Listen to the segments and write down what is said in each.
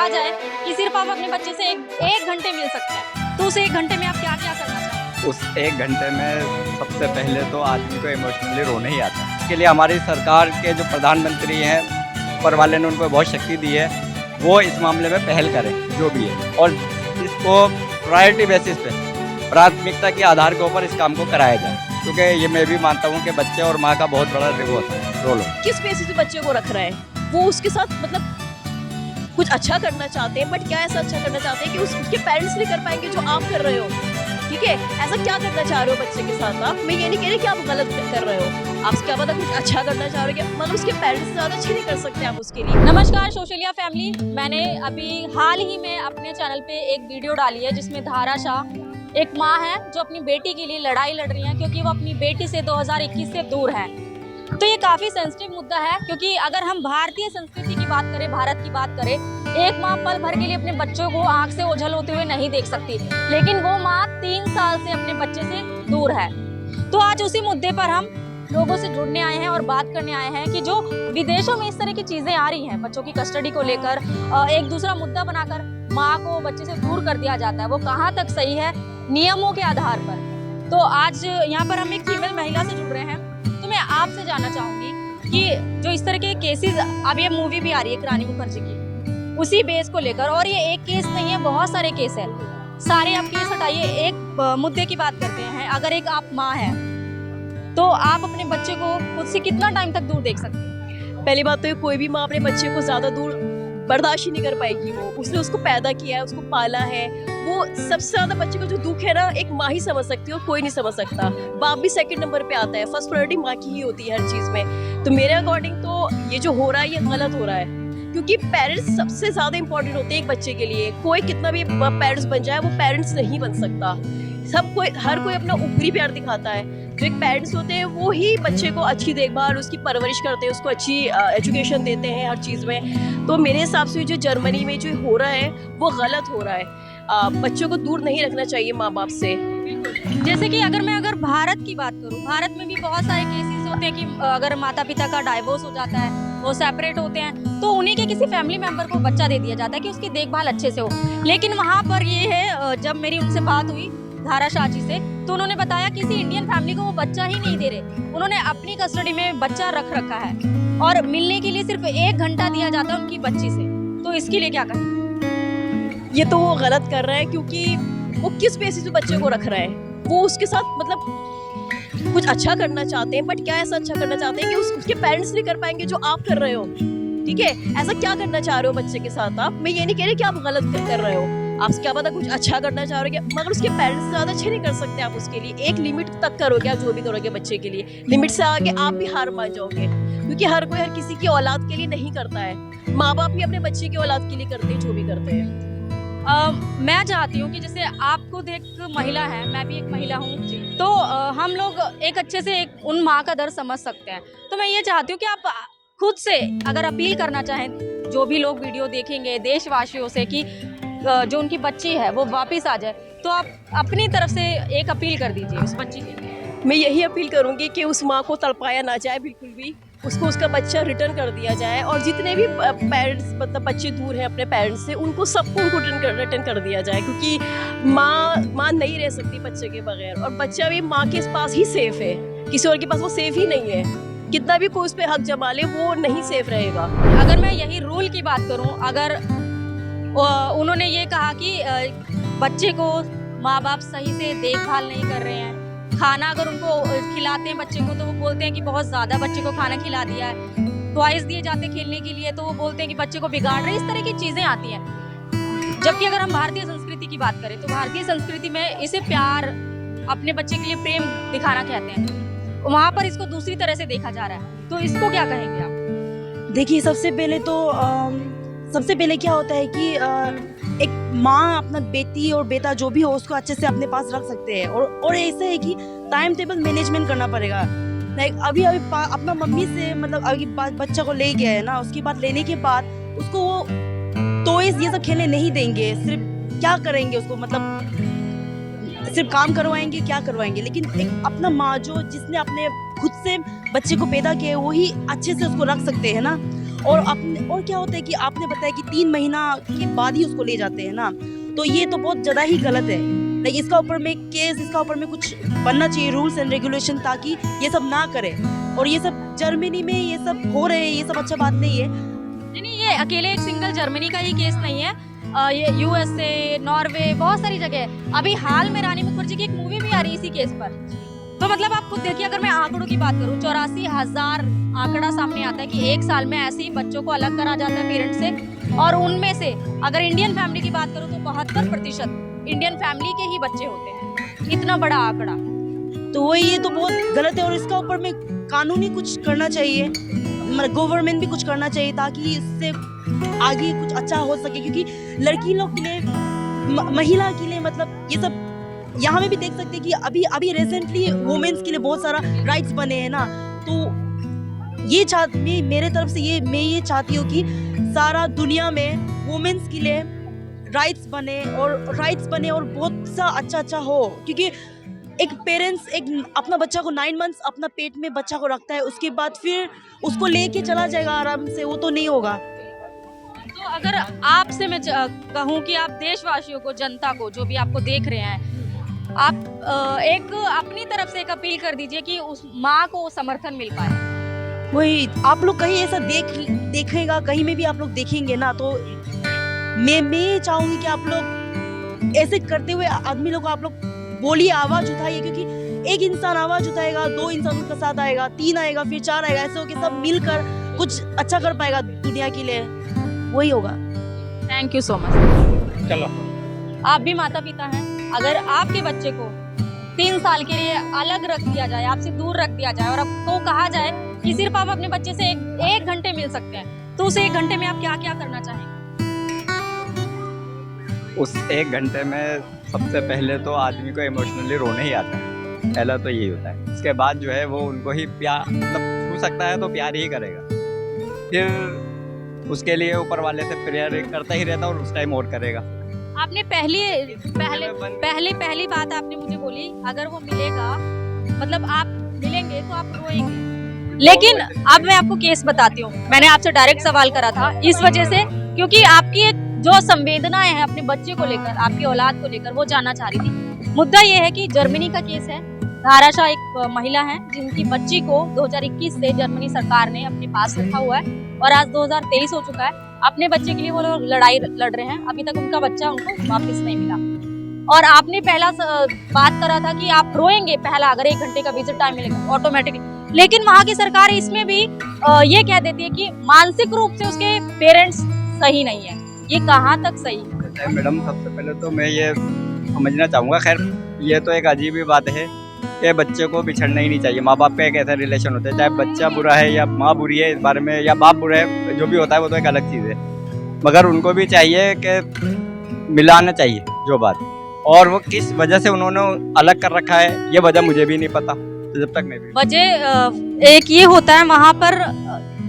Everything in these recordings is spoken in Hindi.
कहा जाए कि सिर्फ आप अपने बच्चे से एक घंटे मिल सकते हैं, तो उस एक घंटे में आप क्या क्या करना चाहेंगे? उस एक घंटे में सबसे पहले तो आदमी को इमोशनली रोना ही आता है। इसके लिए हमारी सरकार के जो प्रधानमंत्री हैं, ऊपर वाले ने उनको बहुत शक्ति दी है, वो इस मामले में पहल करें जो भी है, और इसको प्रायोरिटी बेसिस पे प्राथमिकता के आधार के ऊपर इस काम को कराया जाए, क्योंकि ये मैं भी मानता हूँ कि बच्चे और माँ का बहुत बड़ा रोल है। किस बेसिस पे बच्चे को रख रहे हैं, वो उसके साथ मतलब कुछ अच्छा करना चाहते हैं, बट क्या ऐसा अच्छा करना चाहते हैं कि उसके पेरेंट्स नहीं कर पाएंगे जो आप कर रहे हो। ठीक है, ऐसा क्या करना चाह रहे हो बच्चे के साथ आप? मैं ये नहीं कह रही कि आप गलत कर रहे हो, आप क्या पता कुछ अच्छा करना चाह रहे हो, मगर उसके पेरेंट्स से ज़्यादा अच्छे नहीं कर सकते आप उसके लिए। नमस्कार सोशलिया फैमिली, मैंने अभी हाल ही में अपने चैनल पे एक वीडियो डाली है जिसमें धारा शाह एक माँ है जो अपनी बेटी के लिए लड़ाई लड़ रही है, क्योंकि वो अपनी बेटी से 2021 से दूर है। तो ये काफ़ी सेंसिटिव मुद्दा है, क्योंकि अगर हम भारतीय संस्कृति की बात करें, भारत की बात करें, एक माँ पल भर के लिए अपने बच्चों को आंख से ओझल होते हुए नहीं देख सकती, लेकिन वो माँ 3 साल से अपने बच्चे से दूर है। तो आज उसी मुद्दे पर हम लोगों से जुड़ने आए हैं और बात करने आए हैं कि जो विदेशों में इस तरह की चीज़ें आ रही हैं, बच्चों की कस्टडी को लेकर एक दूसरा मुद्दा बनाकर माँ को बच्चे से दूर कर दिया जाता है, वो कहाँ तक सही है नियमों के आधार पर। तो आज यहाँ पर हम एक फीमेल महिला से जुड़ रहे हैं, तो मैं आपसे जानना चाहूँगी कि जो इस तरह के केसेस, अब ये मूवी भी आ रही है रानी मुखर्जी की, उसी बेस को लेकर, और ये एक केस नहीं है, बहुत सारे केस है, सारे आप केस हटाइए, एक मुद्दे की बात करते हैं। अगर एक आप माँ है तो आप अपने बच्चे को खुद से कितना टाइम तक दूर देख सकते हैं? पहली बात तो ये कोई भी माँ अपने बच्चे को ज़्यादा दूर बर्दाश्त ही नहीं कर पाएगी। वो उसने उसको पैदा किया है, उसको पाला है, वो सबसे ज़्यादा बच्चे को जो दुख है ना, एक माँ ही समझ सकती है और कोई नहीं समझ सकता। बाप भी सेकंड नंबर पे आता है, फर्स्ट प्रायोरिटी माँ की ही होती है हर चीज़ में। तो मेरे अकॉर्डिंग तो ये जो हो रहा है ये गलत हो रहा है, क्योंकि पेरेंट्स सबसे ज़्यादा इंपॉर्टेंट होते हैं एक बच्चे के लिए। कोई कितना भी पेरेंट्स बन जाए, वो पेरेंट्स नहीं बन सकता। हर कोई अपना ऊपरी प्यार दिखाता है। जो एक पेरेंट्स होते हैं वो ही बच्चे को अच्छी देखभाल, उसकी परवरिश करते हैं, उसको अच्छी एजुकेशन देते हैं हर चीज़ में। तो मेरे हिसाब से जो जर्मनी में जो हो रहा है वो गलत हो रहा है। बच्चों को दूर नहीं रखना चाहिए माँ बाप से। जैसे कि अगर भारत की बात करूं, भारत में भी बहुत सारे केसेस होते हैं कि अगर माता पिता का डाइवोर्स हो जाता है, वो सेपरेट होते हैं, तो उन्हीं के किसी फैमिली मेंबर को बच्चा दे दिया जाता है कि उसकी देखभाल अच्छे से हो। लेकिन वहाँ पर ये है, जब मेरी उनसे बात हुई धारा शाह जी से, तो उन्होंने बताया किसी इंडियन फैमिली को वो बच्चा ही नहीं दे रहे, उन्होंने अपनी कस्टडी में बच्चा रख रखा है और मिलने के लिए सिर्फ 1 घंटा दिया जाता है उनकी बच्ची से। तो इसके लिए क्या करें? ये तो वो गलत कर रहा है, क्योंकि वो किस बेसिस पे बच्चे को रख रहा है। वो उसके साथ मतलब कुछ अच्छा करना चाहते हैं, बट क्या ऐसा अच्छा करना चाहते हैं कि उसके पेरेंट्स नहीं कर पाएंगे जो आप कर रहे हो। ठीक है, ऐसा क्या करना चाह रहे हो बच्चे के साथ आप? मैं ये नहीं कह रही कि आप गलत कर रहे हो, आप क्या पता कुछ अच्छा करना चाह रहे हो, मगर उसके पेरेंट्स ज़्यादा अच्छे नहीं कर सकते आप उसके लिए। एक लिमिट तक करोगे आप जो भी करोगे बच्चे के लिए, लिमिट से आगे आप भी हार मान जाओगे, क्योंकि हर कोई हर किसी की औलाद के लिए नहीं करता है। माँ बाप भी अपने बच्चे की औलाद के लिए करते हैं जो भी करते हैं। मैं चाहती हूँ कि जैसे आप खुद एक महिला है, मैं भी एक महिला हूँ, तो हम लोग एक अच्छे से उन माँ का दर्द समझ सकते हैं। तो मैं ये चाहती हूँ कि आप खुद से अगर अपील करना चाहें, जो भी लोग वीडियो देखेंगे देशवासियों से, कि जो उनकी बच्ची है वो वापस आ जाए, तो आप अपनी तरफ से एक अपील कर दीजिए उस बच्ची के लिए। मैं यही अपील करूंगी कि उस माँ को तड़पाया ना जाए बिल्कुल भी, उसको उसका बच्चा रिटर्न कर दिया जाए, और जितने भी पेरेंट्स मतलब बच्चे दूर हैं अपने पेरेंट्स से, उनको सबको उनको रिटर्न कर दिया जाए, क्योंकि माँ नहीं रह सकती बच्चे के बगैर, और बच्चा भी माँ के पास ही सेफ है, किसी और के पास वो सेफ ही नहीं है। कितना भी कोई उस पर हक जमा ले, वो नहीं सेफ रहेगा। अगर मैं यही रूल की बात करूं, अगर उन्होंने ये कहा कि बच्चे को माँ बाप सही से देखभाल नहीं कर रहे हैं, खाना अगर उनको खिलाते हैं बच्चे को तो वो बोलते हैं कि बहुत ज़्यादा बच्चे को खाना खिला दिया है, टॉयज दिए जाते हैं खेलने के लिए तो वो बोलते हैं कि बच्चे को बिगाड़ रहे, इस तरह की चीज़ें आती हैं। जबकि अगर हम भारतीय संस्कृति की बात करें तो भारतीय संस्कृति में इसे प्यार, अपने बच्चे के लिए प्रेम दिखाना कहते हैं, वहाँ पर इसको दूसरी तरह से देखा जा रहा है। तो इसको क्या कहेंगे आप? देखिए, सबसे पहले क्या होता है कि एक माँ अपना बेटी और बेटा जो भी हो उसको अच्छे से अपने पास रख सकते हैं, और ऐसे है कि टाइम टेबल मैनेजमेंट करना पड़ेगा। लाइक अभी अपना मम्मी से मतलब अभी बच्चा को ले गया है ना, उसके बाद लेने के बाद उसको वो टॉयज ये सब खेलने नहीं देंगे। सिर्फ क्या करेंगे उसको, मतलब सिर्फ काम करवाएंगे, क्या करवाएंगे। लेकिन एक अपना माँ जो जिसने अपने खुद से बच्चे को पैदा किया है वही अच्छे से उसको रख सकते हैं ना। और क्या होता है कि आपने बताया कि 3 महीना के बाद ही उसको ले जाते हैं ना, तो ये तो बहुत ज़्यादा ही गलत है। लाइक इसका ऊपर में केस, इसका ऊपर में कुछ बनना चाहिए, रूल्स एंड रेगुलेशन, ताकि ये सब ना करे। और ये सब जर्मनी में ये सब हो रहे हैं, ये सब अच्छा बात नहीं है। नहीं, ये अकेले एक सिंगल जर्मनी का ही केस नहीं है, ये यूएसए, नॉर्वे, बहुत सारी जगह है। अभी हाल में रानी मुखर्जी की एक मूवी भी आ रही है इसी केस पर। तो मतलब आप खुद देखिए, अगर मैं आंकड़ों की बात करूं, 84,000 आंकड़ा सामने आता है कि एक साल में ऐसे ही बच्चों को अलग करा जाता है पेरेंट्स से। और उनमें से अगर इंडियन फैमिली की बात करूं तो 72% इंडियन फैमिली के ही बच्चे होते हैं। इतना बड़ा आंकड़ा, तो वही, ये तो बहुत गलत है। और इसका ऊपर में कानूनी कुछ करना चाहिए, मतलब गवर्नमेंट भी कुछ करना चाहिए, ताकि इससे आगे कुछ अच्छा हो सके। क्योंकि लड़की लोग के लिए, महिला के लिए, मतलब ये सब यहाँ में भी देख सकते हैं कि अभी रिसेंटली वुमेन्स के लिए बहुत सारा राइट्स बने हैं ना। तो ये मेरे तरफ से मैं ये चाहती हूँ कि सारा दुनिया में वुमेन्स के लिए राइट्स बने और बहुत सा अच्छा हो। क्योंकि एक पेरेंट्स अपना बच्चा को 9 मंथ्स अपना पेट में बच्चा को रखता है, उसके बाद फिर उसको लेके चला जाएगा आराम से, वो तो नहीं होगा। तो अगर आपसे मैं कहूँ कि आप देशवासियों को, जनता को, जो भी आपको देख रहे हैं, आप एक अपनी तरफ से एक अपील कर दीजिए कि उस माँ को समर्थन मिल पाए। वही, आप लोग कहीं ऐसा देखेगा, कहीं में भी आप लोग देखेंगे ना, तो मैं चाहूंगी कि आप लोग ऐसे करते हुए आदमी लोग, आप लोग बोलिए, आवाज उठाइए। क्योंकि एक इंसान आवाज उठाएगा, 2 इंसान उनका साथ आएगा, 3 आएगा, फिर 4 आएगा, ऐसे होके सब मिलकर कुछ अच्छा कर पाएगा दुनिया के लिए, वही होगा। Thank you so much. चलो, आप भी माता पिता हैं, अगर आपके बच्चे को 3 साल के लिए अलग रख दिया जाए, आपसे दूर रख दिया जाए, और आपको कहा जाए कि सिर्फ आप अपने बच्चे से एक घंटे मिल सकते हैं, तो उस 1 घंटे में आप क्या क्या करना चाहेंगे? उस 1 घंटे में सबसे पहले तो आदमी को इमोशनली रोने ही आता है, पहला तो यही होता है। उसके बाद जो है वो उनको ही प्यार, मतलब छू सकता है तो प्यार ही करेगा। फिर उसके लिए ऊपर वाले से प्रेयर करता ही रहता और उस टाइम और करेगा। आपने पहली बात आपने मुझे बोली, अगर वो मिलेगा, मतलब आप मिलेंगे तो आप रोएंगे। लेकिन अब मैं आपको केस बताती हूँ। मैंने आपसे डायरेक्ट सवाल करा था इस वजह से, क्योंकि आपकी एक जो संवेदनाएं हैं अपने बच्चे को लेकर, आपकी औलाद को लेकर, वो जानना चाह रही थी। मुद्दा ये है कि जर्मनी का केस है। धाराशाह एक महिला है जिनकी बच्ची को 2021 से जर्मनी सरकार ने अपने पास रखा हुआ है, और आज 2023 हो चुका है। अपने बच्चे के लिए वो लोग लड़ाई लड़ रहे हैं, अभी तक उनका बच्चा उनको वापस नहीं मिला। और आपने पहला बात करा था कि आप रोएंगे पहला, अगर 1 घंटे का विजिट टाइम मिलेगा ऑटोमेटिकली। लेकिन वहाँ की सरकार इसमें भी ये कह देती है कि मानसिक रूप से उसके पेरेंट्स सही नहीं है। ये कहाँ तक सही है? मैडम, सबसे पहले तो मैं ये समझना चाहूँगा, खैर ये तो एक अजीब ही बात है कि बच्चे को बिछड़ना ही नहीं चाहिए। माँ बाप का एक ऐसा रिलेशन होता है, चाहे बच्चा बुरा है या माँ बुरी है इस बारे में, या बाप बुरा है, जो भी होता है वो तो एक अलग चीज़ है। मगर उनको भी चाहिए कि मिलाना चाहिए जो बात, और वो किस वजह से उन्होंने अलग कर रखा है ये वजह मुझे भी नहीं पता, जब तक मैं भी। वजह एक ये होता है, वहाँ पर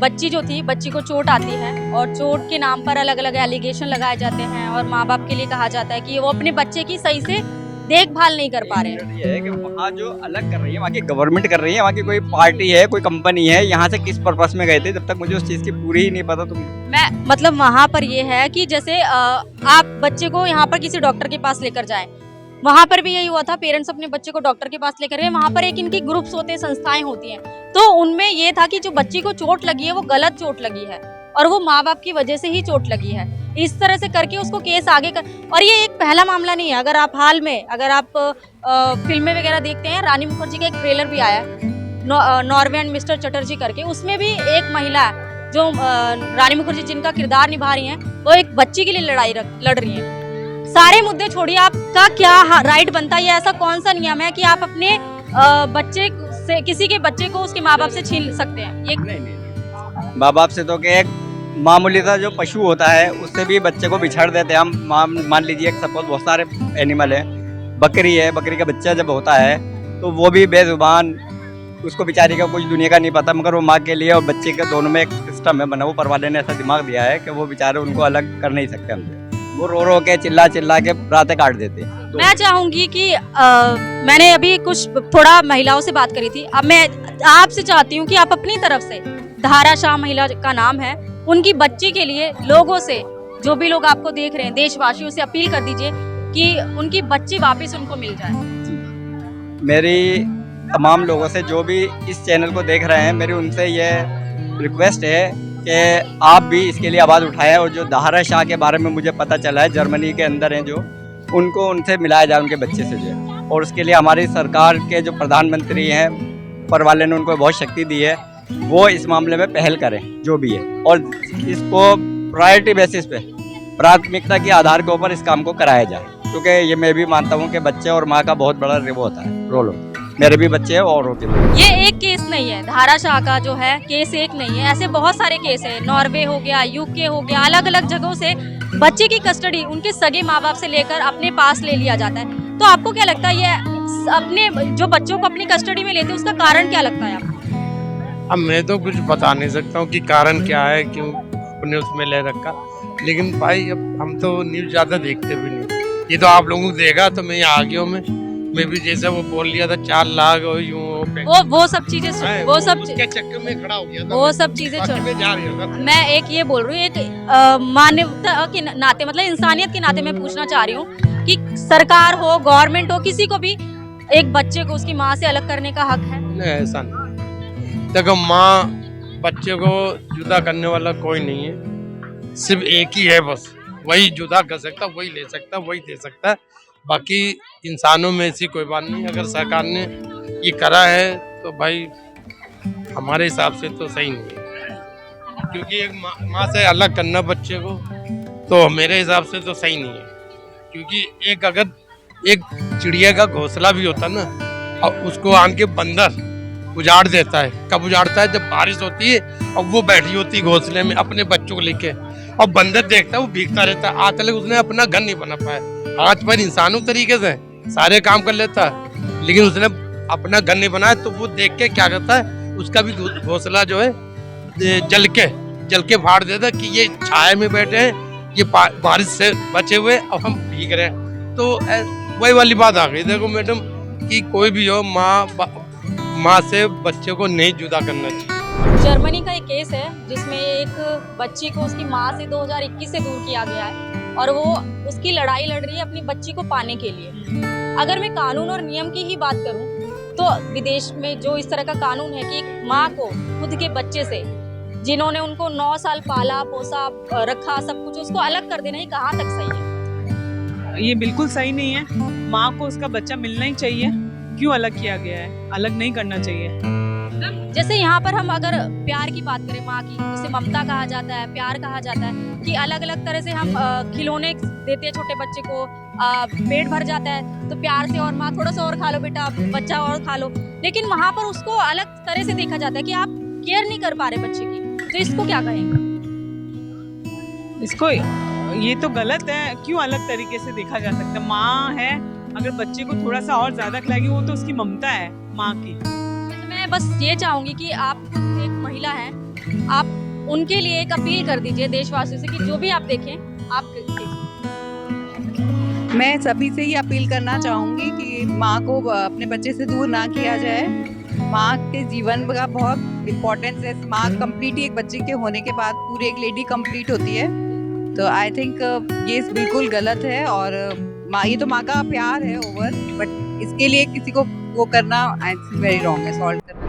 बच्ची जो थी, बच्ची को चोट आती है और चोट के नाम पर अलग अलग एलिगेशन लगाए जाते हैं, और माँ बाप के लिए कहा जाता है कि वो अपने बच्चे की सही से देखभाल नहीं कर पा रहे हैं। ये है कि वहाँ जो अलग कर रही है, वहाँ की गवर्नमेंट कर रही है, वहाँ की कोई पार्टी है, कोई कंपनी है, यहाँ से किस पर्पस में गए थे, जब तक मुझे उस चीज़ की पूरी ही नहीं पता। तुम मैं मतलब वहाँ पर ये है कि जैसे आप बच्चे को यहाँ पर किसी डॉक्टर के पास लेकर जाएं, वहाँ पर भी यही हुआ था, पेरेंट्स अपने बच्चे को डॉक्टर के पास लेकर गए। वहाँ पर एक इनकी ग्रुप्स होते हैं, संस्थाएं होती हैं, तो उनमें ये था कि जो बच्ची को चोट लगी है वो गलत चोट लगी है, और वो माँ बाप की वजह से ही चोट लगी है। इस तरह से करके उसको केस आगे कर, और ये एक पहला मामला नहीं है। अगर आप हाल में, अगर आप फिल्में वगैरह देखते हैं, रानी मुखर्जी का एक ट्रेलर भी आया है, नॉर्वे एंड मिस्टर चटर्जी करके, उसमें भी एक महिला जो रानी मुखर्जी जिनका किरदार निभा रही हैं, वो एक बच्ची के लिए लड़ाई लड़ रही हैं। सारे मुद्दे छोड़िए, आपका क्या राइट बनता है, या ऐसा कौन सा नियम है कि आप अपने बच्चे से, किसी के बच्चे को उसके माँ बाप से छीन सकते हैं? ये नहीं, माँ बाप से तो कि एक मामूली सा जो पशु होता है उससे भी बच्चे को बिछाड़ देते हैं हम। मान लीजिए सपोज बहुत सारे एनिमल है, बकरी है, बकरी का बच्चा जब होता है तो वो भी बेजुबान, उसको बेचारी का कुछ दुनिया का नहीं पता, मगर वो माँ के लिए और बच्चे के दोनों में एक सिस्टम है बना, वो ऊपर वाले ने ऐसा दिमाग दिया है कि वो बेचारे उनको अलग कर नहीं सकते हमसे। वो रो के चिल्ला के रातें काट देते हैं। तो मैं चाहूंगी कि मैंने अभी कुछ थोड़ा महिलाओं से बात करी थी, अब मैं आपसे चाहती हूँ कि आप अपनी तरफ से, धाराशाह महिला का नाम है, उनकी बच्ची के लिए लोगों से, जो भी लोग आपको देख रहे हैं, देशवासियों से अपील कर दीजिए कि उनकी बच्ची वापस उनको मिल जाए। मेरी तमाम लोगों से, जो भी इस चैनल को देख रहे हैं, मेरी उनसे ये रिक्वेस्ट है कि आप भी इसके लिए आवाज़ उठाएं। और जो दाहरा शाह के बारे में मुझे पता चला है, जर्मनी के अंदर हैं जो, उनको उनसे मिलाया जाए उनके बच्चे से जो है। और उसके लिए हमारी सरकार के जो प्रधानमंत्री हैं, ऊपर वाले ने उनको बहुत शक्ति दी है, वो इस मामले में पहल करें जो भी है, और इसको प्रायोरिटी बेसिस पे, प्राथमिकता के आधार के ऊपर इस काम को कराया जाए। क्योंकि ये मैं भी मानता हूँ कि बच्चे और माँ का बहुत बड़ा वो होता है, रोल होता है। मेरे भी बच्चे हैं और होते हैं। ये एक केस नहीं है, धारा शाह का जो है केस एक नहीं है, ऐसे बहुत सारे केस है। नॉर्वे हो गया, यूके हो गया, अलग अलग जगहों से बच्चे की कस्टडी उनके सगे माँ बाप से लेकर अपने पास ले लिया जाता है। तो आपको क्या लगता है, ये अपने जो बच्चों को अपनी कस्टडी में लेते हैं, उसका कारण क्या लगता है आपको? अब मैं तो कुछ बता नहीं सकता हूँ कि कारण क्या है, क्यों अपने उसमें ले रखा। लेकिन भाई अब हम तो न्यूज़ ज़्यादा देखते भी नहीं, ये तो आप लोगों को देखा तो मैं यहाँ आ गया हूँ। मैं भी जैसे वो बोल लिया था 4 लाख और यूँ वो सब चीजें वो सब उसके चक्कर में खड़ा हो गया था। वो सब चीजें बाकी मैं जा रही हूँ। मैं एक ये बोल रही हूँ, एक मानवता के नाते, मतलब इंसानियत के नाते मैं पूछना चाह रही हूँ कि सरकार हो, गवर्नमेंट हो, किसी को भी एक बच्चे को उसकी माँ से अलग करने का हक है? नहीं, ऐसा नहीं। देखो, माँ बच्चे को जुदा करने वाला कोई नहीं है, सिर्फ एक ही है, बस वही जुदा कर सकता, वही ले सकता, वही दे सकता है। बाकी इंसानों में ऐसी कोई बात नहीं। अगर सरकार ने ये करा है तो भाई हमारे हिसाब से तो सही नहीं है, क्योंकि एक माँ से अलग करना बच्चे को तो मेरे हिसाब से तो सही नहीं है। क्योंकि एक अगर एक चिड़िया का घोंसला भी होता ना, और उसको आके बंदर उजाड़ देता है। कब उजाड़ता है? जब बारिश होती है और वो बैठी होती है घोंसले में अपने बच्चों को लेके, और बंदर देखता है वो भीगता रहता है। आज तक उसने अपना घर नहीं बना पाया। आज पर इंसानों तरीके से सारे काम कर लेता है, लेकिन उसने अपना घर नहीं बनाया। तो वो देख के क्या करता है, उसका भी घोंसला जो है जल के फाड़ देता है कि ये छाया में बैठे हैं, ये बारिश से बचे हुए, अब हम भीग रहे हैं। तो वही वाली बात आ गई। देखो मैडम, कि कोई भी हो, माँ से बच्चे को नहीं जुदा करना चाहिए। जर्मनी का एक केस है जिसमें एक बच्ची को उसकी माँ से 2021 से दूर किया गया है, और वो उसकी लड़ाई लड़ रही है अपनी बच्ची को पाने के लिए। अगर मैं कानून और नियम की ही बात करूं तो विदेश में जो इस तरह का कानून है कि एक माँ को खुद के बच्चे से, जिन्होंने उनको 9 साल पाला पोसा रखा सब कुछ, उसको अलग कर देना, ये कहाँ तक सही है? ये बिल्कुल सही नहीं है। माँ को उसका बच्चा मिलना ही चाहिए। क्यों अलग किया गया है? अलग नहीं करना चाहिए। जैसे यहाँ पर हम अगर प्यार की बात करें, माँ की, जिसे ममता कहा जाता है, प्यार कहा जाता है, कि अलग अलग तरह से हम खिलौने देते हैं छोटे बच्चे को, पेट भर जाता है तो प्यार से, और माँ थोड़ा सा और खा लो बेटा, बच्चा और खा लो। लेकिन वहाँ पर उसको अलग तरह से देखा जाता है कि आप केयर नहीं कर पा रहे बच्चे की। तो इसको क्या कहेंगे? इसको ये तो गलत है। क्यों अलग तरीके से देखा जा सकता है? माँ है, अगर बच्चे को थोड़ा सा और ज्यादा खिलाएगी, वो तो उसकी ममता है माँ की। मैं बस ये चाहूंगी कि आप एक महिला हैं, आप उनके लिए एक अपील कर दीजिए देशवासियों से कि जो भी आप देखें, आप देखिए। मैं सभी से ही अपील करना चाहूँगी कि माँ को अपने बच्चे से दूर ना किया जाए। माँ के जीवन का बहुत इम्पोर्टेंस है। माँ कंप्लीट ही एक बच्चे के होने के बाद पूरी एक लेडी कंप्लीट होती है। तो आई थिंक ये बिल्कुल गलत है। और माँ, ये तो माँ का प्यार है ओवर, बट इसके लिए किसी को वो करना आई थिंक वेरी रॉन्ग है, सॉल्व करना।